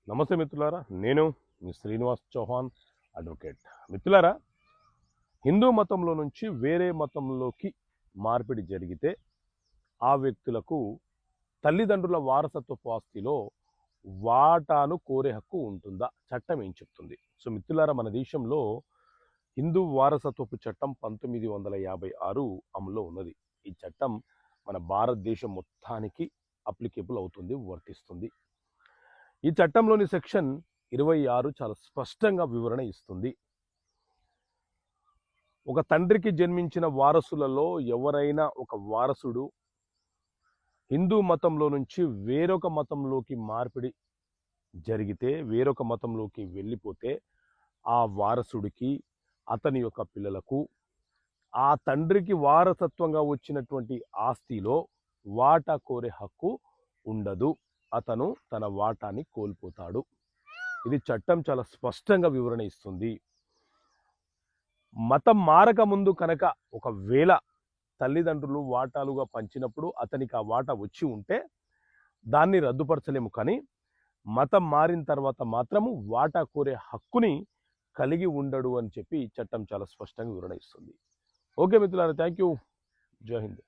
నమస్తే మిత్రులారా, నేను మీ శ్రీనివాస్ చౌహాన్ అడ్వకేట్. మిత్రులారా, హిందూ మతంలో నుంచి వేరే మతంలోకి మార్పిడి జరిగితే ఆ వ్యక్తులకు తల్లిదండ్రుల వారసత్వపు ఆస్తిలో వాటాను కోరే హక్కు ఉంటుందా? చట్టం ఏం చెప్తుంది? సో మిత్రులారా, మన దేశంలో హిందూ వారసత్వపు చట్టం 1956 అమల్లో ఉన్నది. ఈ చట్టం మన భారతదేశం మొత్తానికి అప్లికేబుల్ అవుతుంది, వర్తిస్తుంది. ఈ చట్టంలోని సెక్షన్ 26 చాలా స్పష్టంగా వివరణ ఇస్తుంది. ఒక తండ్రికి జన్మించిన వారసులలో ఎవరైనా ఒక వారసుడు హిందూ మతంలో నుంచి వేరొక మతంలోకి మార్పిడి జరిగితే, వేరొక మతంలోకి వెళ్ళిపోతే, ఆ వారసుడికి, అతని యొక్క పిల్లలకు ఆ తండ్రికి వారసత్వంగా వచ్చినటువంటి ఆస్తిలో వాటా కోరే హక్కు ఉండదు. అతను తన వాటాని కోల్పోతాడు. ఇది చట్టం చాలా స్పష్టంగా వివరణ ఇస్తుంది. మతం మారక ముందు కనుక ఒకవేళ తల్లిదండ్రులు వాటాలుగా పంచినప్పుడు అతనికి ఆ వాటా వచ్చి ఉంటే దాన్ని రద్దుపరచలేము. కానీ మతం మారిన తర్వాత మాత్రము వాటా కోరే హక్కుని కలిగి ఉండడు అని చెప్పి చట్టం చాలా స్పష్టంగా వివరణ ఇస్తుంది. ఓకే మిత్రులారా, థ్యాంక్ యూ. జై హింద్.